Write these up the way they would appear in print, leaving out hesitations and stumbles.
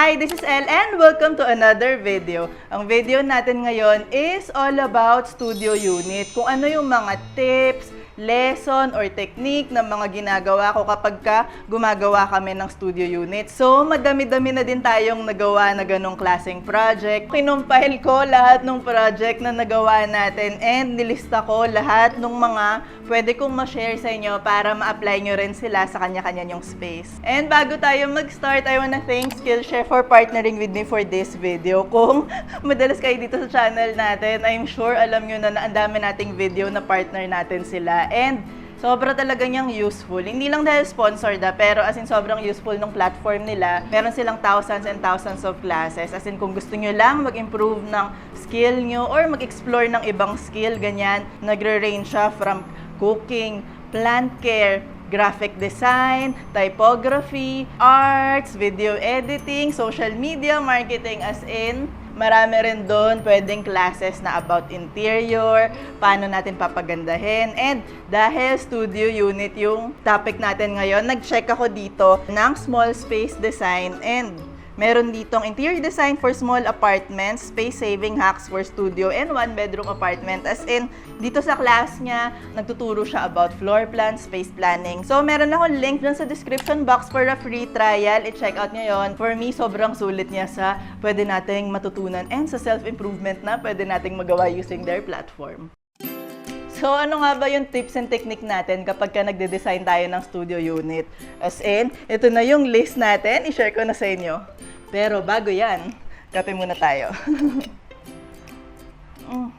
Hi, this is Elle and welcome to another video. Ang video natin ngayon is all about studio unit. Kung ano yung mga tips, lesson, or technique ng mga ginagawa ko kapag gumagawa kami ng studio unit. So, madami-dami na din tayong nagawa na ganong klaseng project. Kinumpile ko lahat ng project na nagawa natin and nilista ko lahat ng mga pwede kong ma-share sa inyo para ma-apply nyo rin sila sa kanya-kanya nyong space. And bago tayo mag-start, I wanna thank Skillshare for partnering with me for this video. Kung madalas kayo dito sa channel natin, I'm sure alam nyo na ang dami nating video na partner natin sila. And sobra talaga niyang useful. Hindi lang dahil sponsored pero as in sobrang useful ng platform nila. Meron silang thousands and thousands of classes. As in kung gusto nyo lang mag-improve ng skill nyo or mag-explore ng ibang skill, ganyan, nagre-range siya from cooking, plant care, graphic design, typography, arts, video editing, social media marketing, as in marami rin doon pwedeng classes na about interior, paano natin papagandahin. And dahil studio unit yung topic natin ngayon, nag-check ako dito ng small space design and meron ditong interior design for small apartments, space-saving hacks for studio, and one-bedroom apartment. As in, dito sa class niya, nagtuturo siya about floor plan, space planning. So, meron akong link dun sa description box for a free trial. I-check out niyo yon. For me, sobrang sulit niya sa pwede nating matutunan and sa self-improvement na pwede nating magawa using their platform. So, ano nga ba yung tips and technique natin kapag nagde-design tayo ng studio unit? As in, ito na yung list natin. I-share ko na sa inyo. Pero bago yan, kape muna tayo. Ang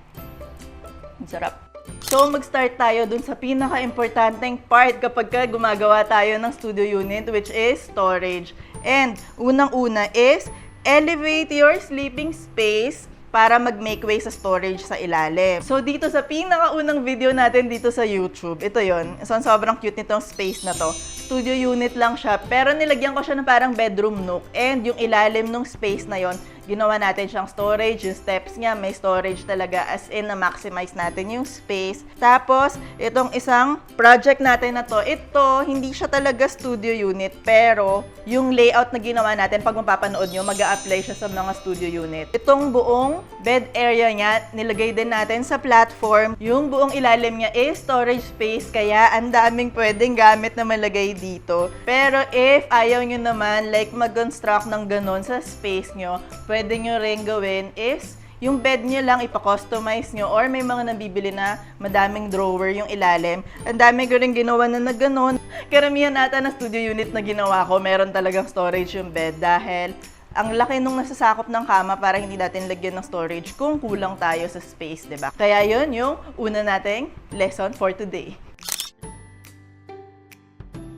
sarap. So, mag-start tayo dun sa pinaka-importanteng part kapag gumagawa tayo ng studio unit, which is storage. And unang-una is elevate your sleeping space para mag-make way sa storage sa ilalim. So, dito sa pinakaunang video natin dito sa YouTube, ito yon. So, sobrang cute nitong space na to. Studio unit lang siya, pero nilagyan ko siya ng parang bedroom nook. And yung ilalim ng space na yon, ginawa natin siyang storage. Yung steps niya, may storage talaga, as in na-maximize natin yung space. Tapos, itong isang project natin na to, ito, hindi siya talaga studio unit, pero yung layout na ginawa natin, pag mapapanood nyo, mag-a-apply siya sa mga studio unit. Itong buong bed area niya, nilagay din natin sa platform. Yung buong ilalim niya is storage space, kaya ang daming pwedeng gamit na malagay dito. Pero if ayaw nyo naman, like mag-construct ng ganon sa space nyo, pwede nyo rin gawin is yung bed nyo lang ipa-customize nyo or may mga nabibili na madaming drawer yung ilalim. Ang dami ko rin ginawa na gano'n. Karamihan ata na studio unit na ginawa ko, meron talagang storage yung bed dahil ang laki nung nasasakop ng kama para hindi natin lagyan ng storage kung kulang tayo sa space, diba? Kaya yun yung una nating lesson for today.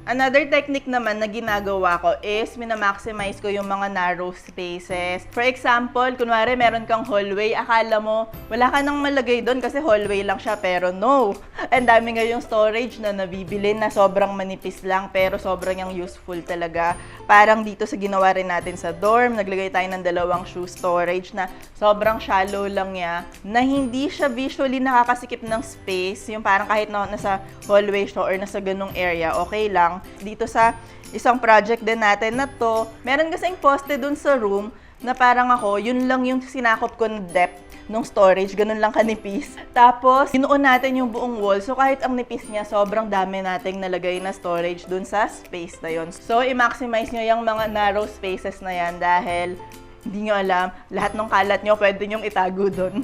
Another technique naman na ginagawa ko is minamaximize ko yung mga narrow spaces. For example, kunwari meron kang hallway, akala mo wala ka nang malagay doon kasi hallway lang siya, pero no! Ang dami ngayong storage na nabibili na sobrang manipis lang pero sobrang yung useful talaga. Parang dito sa ginawa rin natin sa dorm, naglagay tayo ng dalawang shoe storage na sobrang shallow lang niya, na hindi siya visually nakakasikip ng space. Yung parang kahit na nasa hallway siya or nasa ganung area, okay lang. Dito sa isang project din natin na to, meron kasing poste dun sa room na parang ako, yun lang yung sinakop ko ng depth ng storage, ganun lang kanipis. Tapos, ginuon natin yung buong wall. So, kahit ang nipis niya, sobrang dami nating nalagay na storage dun sa space na yun. So, i-maximize nyo yung mga narrow spaces na yan dahil hindi nyo alam, lahat ng kalat nyo pwede nyong itago dun.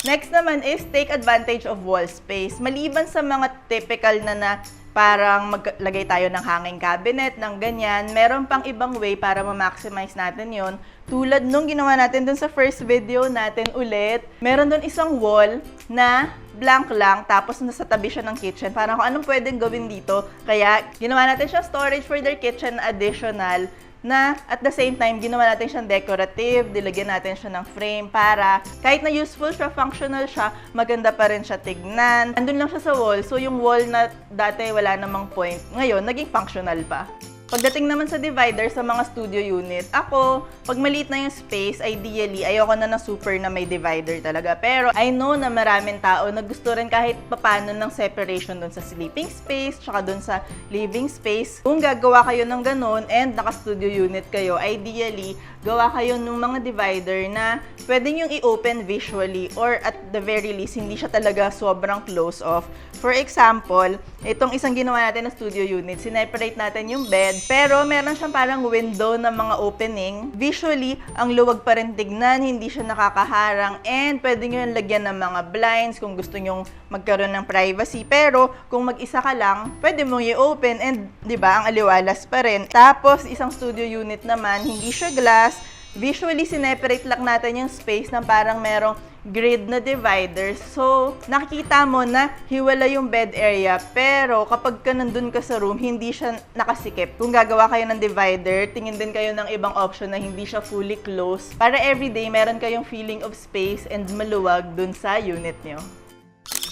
Next naman is take advantage of wall space. Maliban sa mga typical na parang maglagay tayo ng hanging cabinet, ng ganyan, meron pang ibang way para ma-maximize natin yon. Tulad nung ginawa natin dun sa first video natin ulit, meron dun isang wall na blank lang, tapos nasa tabi siya ng kitchen. Parang kung anong pwedeng gawin dito. Kaya ginawa natin siya storage for their kitchen additional, na at the same time, ginawa natin siyang decorative, dilagyan natin siya ng frame para kahit na useful siya, functional siya, maganda pa rin siya tignan. Andun lang siya sa wall, so yung wall na dati wala namang point, ngayon naging functional pa. Pagdating naman sa divider sa mga studio unit, ako, pag maliit na yung space, ideally, ayoko na ng super na may divider talaga. Pero I know na maraming tao na gusto rin kahit papano ng separation dun sa sleeping space, tsaka dun sa living space. Kung gagawa kayo ng ganun and naka-studio unit kayo, ideally, gawa kayo ng mga divider na pwede nyo i-open visually or at the very least, hindi siya talaga sobrang close off. For example, itong isang ginawa natin na studio unit, sineparate natin yung bed, pero meron siyang parang window na mga opening. Visually, ang luwag pa rin tignan, hindi siya nakakaharang, and pwede nyo yung lagyan ng mga blinds kung gusto nyo magkaroon ng privacy. Pero kung mag-isa ka lang, pwede mong i-open and, di ba, ang aliwalas pa rin. Tapos, isang studio unit naman, hindi siya glass. Visually, sineparate lang natin yung space na parang merong grid na divider. So, nakikita mo na hiwala yung bed area, pero kapag ka nandun ka sa room, hindi siya nakasikip. Kung gagawa kayo ng divider, tingin din kayo ng ibang option na hindi siya fully closed. Para everyday, meron kayong feeling of space and maluwag dun sa unit nyo.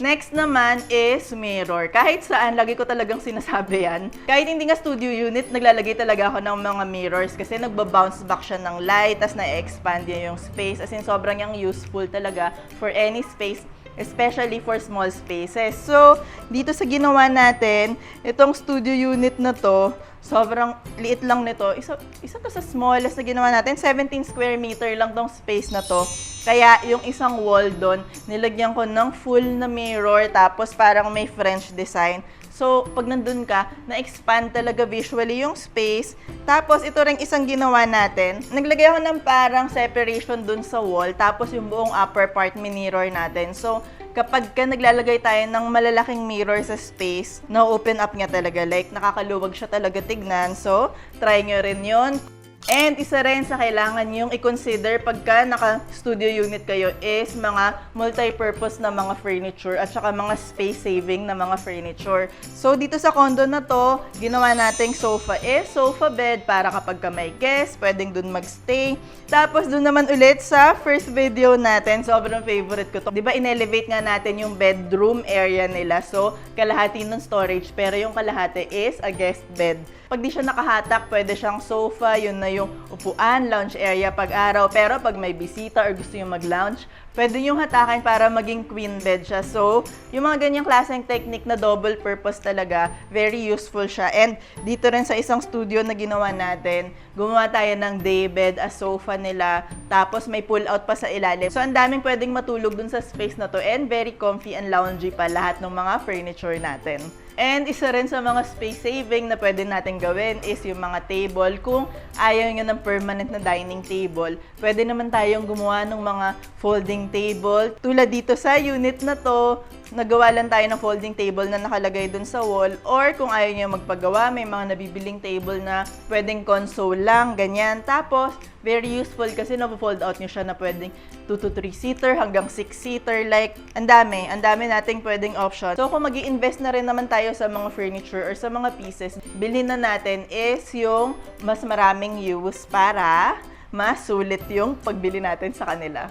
Next naman is mirror. Kahit saan, lagi ko talagang sinasabi yan. Kahit hindi nga studio unit, naglalagay talaga ako ng mga mirrors kasi nagba-bounce back siya ng light, tas na-expand niya yung space. As in, sobrang yung useful talaga for any space, especially for small spaces. So, dito sa ginawa natin, itong studio unit na to, sobrang liit lang nito. Isa to sa smallest na ginawa natin. 17 square meter lang tong space na to. Kaya yung isang wall doon, nilagyan ko ng full na mirror, tapos parang may French design. So, pag nandun ka, na-expand talaga visually yung space. Tapos, ito rin isang ginawa natin. Naglagay ako ng parang separation dun sa wall, tapos yung buong upper part mirror natin. So, kapag ka naglalagay tayo ng malalaking mirror sa space, na-open up niya talaga. Like, nakakaluwag siya talaga tignan. So, try nyo rin yun. And isa rin sa kailangan yung i-consider pagka naka-studio unit kayo is mga multi-purpose na mga furniture at saka mga space-saving na mga furniture. So, dito sa condo na to, ginawa nating sofa is sofa bed para kapag ka may guest, pwedeng dun magstay. Tapos, dun naman ulit sa first video natin, sobrang favorite ko to. Diba, in-elevate nga natin yung bedroom area nila. So, kalahati ng storage, pero yung kalahati is a guest bed. Pag di siya nakahatak, pwede siyang sofa, yun na yung upuan, lounge area pag-araw. Pero pag may bisita or gusto yung mag-lounge, pwede yung hatakin para maging queen bed siya. So, yung mga ganyang klaseng technique na double purpose talaga, very useful siya. And dito rin sa isang studio na ginawa natin, gumawa tayo ng day bed as sofa nila, tapos may pull out pa sa ilalim. So, ang daming pwedeng matulog dun sa space na to, and very comfy and loungy pa lahat ng mga furniture natin. And isa rin sa mga space saving na pwede natin gawin is yung mga table. Kung ayaw nyo ng permanent na dining table, pwede naman tayong gumawa ng mga folding table. Tulad dito sa unit na to, nagawa lang tayo ng folding table na nakalagay dun sa wall. Or kung ayaw nyo magpagawa, may mga nabibiling table na pwedeng console lang, ganyan. Tapos, very useful kasi na-fold out nyo siya na pwedeng 2 to 3 seater hanggang 6 seater. Like, ang dami nating pwedeng option. So, kung mag-i-invest na rin naman tayo sa mga furniture or sa mga pieces, bilhin na natin is yung mas maraming use para mas sulit yung pagbili natin sa kanila.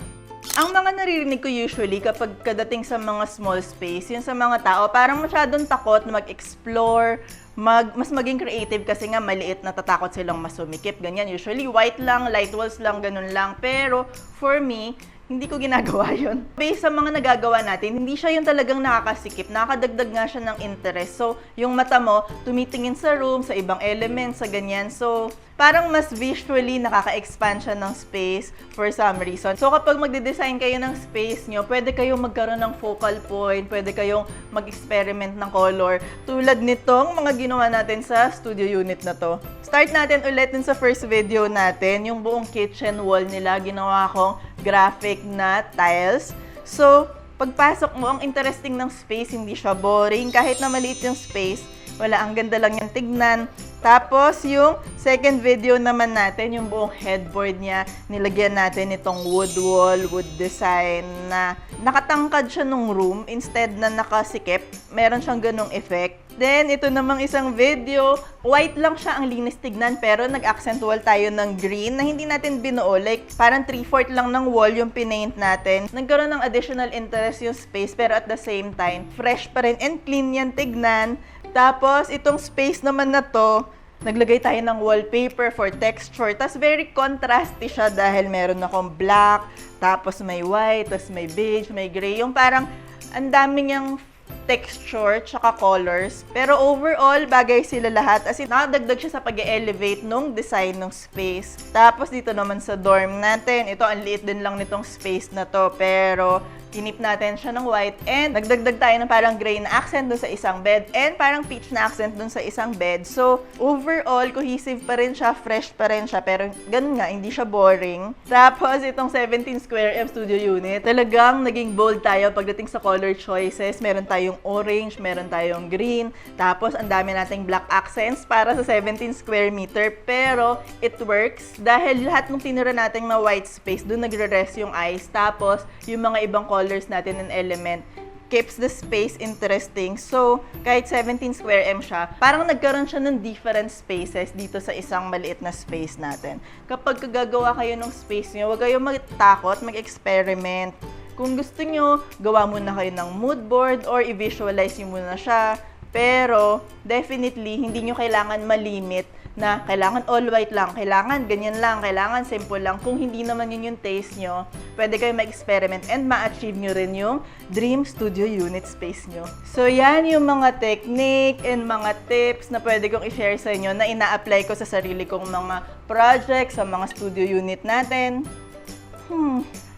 Ang mga naririnig ko usually kapag kadating sa mga small space, yun sa mga tao, parang masyadong takot na mag-explore, mas maging creative kasi nga maliit, natatakot silang masumikip, ganyan. Usually white lang, light walls lang, ganun lang. Pero for me, hindi ko ginagawa yun. Based sa mga nagagawa natin, hindi siya yung talagang nakakasikip. Nakakadagdag nga siya ng interest. So, yung mata mo, tumitingin sa room, sa ibang elements, sa ganyan. So, parang mas visually nakaka-expand siya ng space for some reason. So, kapag magde-design kayo ng space nyo, pwede kayong magkaroon ng focal point, pwede kayong mag-experiment ng color. Tulad nitong mga ginawa natin sa studio unit na to. Start natin ulit dun sa first video natin, yung buong kitchen wall nila, ginawa kong graphic na tiles. So, pagpasok mo, ang interesting ng space, hindi siya boring. Kahit na maliit yung space, wala, ang ganda lang yung tignan. Tapos, yung second video naman natin, yung buong headboard niya, nilagyan natin itong wood wall, wood design na nakatangkad siya nung room instead na nakasikip. Meron siyang ganong effect. Then, ito namang isang video, white lang siya, ang linis tignan, pero nag-accent wall tayo ng green na hindi natin binuo. Like, parang 3/4 lang ng wall yung pinaint natin. Nagkaroon ng additional interest yung space, pero at the same time, fresh pa rin and clean yan tignan. Tapos, itong space naman na to, Naglagay tayo ng wallpaper for texture. Tapos very contrasty siya dahil meron akong black, tapos may white, tapos may beige, may gray. Yung parang ang dami niyang texture tsaka colors. Pero overall, bagay sila lahat. As in, nakadagdag siya sa pag-elevate nung design ng space. Tapos dito naman sa dorm natin, ito ang liit din lang nitong space na to. Pero tinip natin siya ng white and nagdagdag tayo ng parang gray na accent dun sa isang bed and parang peach na accent dun sa isang bed. So, overall, cohesive pa rin siya, fresh pa rin siya, pero ganun nga, hindi siya boring. Tapos, itong 17 square M studio unit, talagang naging bold tayo pagdating sa color choices. Meron tayong orange, meron tayong green, tapos ang dami nating black accents para sa 17 square meter, pero it works dahil lahat ng tinira nating na white space, dun nagre-rest yung eyes, tapos yung mga ibang colors natin and element keeps the space interesting. So, kahit 17 square M siya, parang nagkaroon siya ng different spaces dito sa isang maliit na space natin. Kapag gagawa kayo ng space nyo, huwag kayong matakot, mag-experiment. Kung gusto nyo, gawa muna kayo ng mood board or i-visualize nyo muna siya. Pero, definitely, hindi nyo kailangan malimit na kailangan all white lang, kailangan ganyan lang, kailangan simple lang. Kung hindi naman yun yung taste nyo, pwede kayo mag-experiment and ma-achieve nyo rin yung dream studio unit space nyo. So, yan yung mga technique and mga tips na pwede kong i-share sa inyo na ina-apply ko sa sarili kong mga projects, sa mga studio unit natin.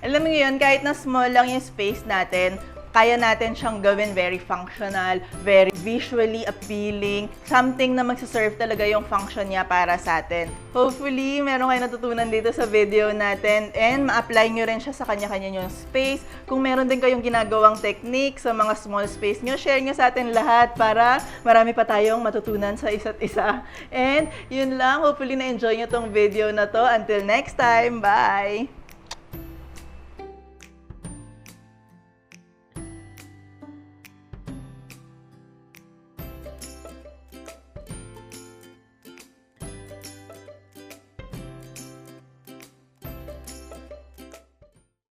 Alam mo yun, kahit na small lang yung space natin, kaya natin siyang gawin very functional, very visually appealing, something na magsaserve talaga yung function niya para sa atin. Hopefully, meron kayo natutunan dito sa video natin and ma-apply nyo rin siya sa kanya-kanya yung space. Kung meron din kayong ginagawang technique sa mga small space nyo, share nyo sa atin lahat para marami pa tayong matutunan sa isa't isa. And yun lang, hopefully na-enjoy nyo tong video na to. Until next time, bye!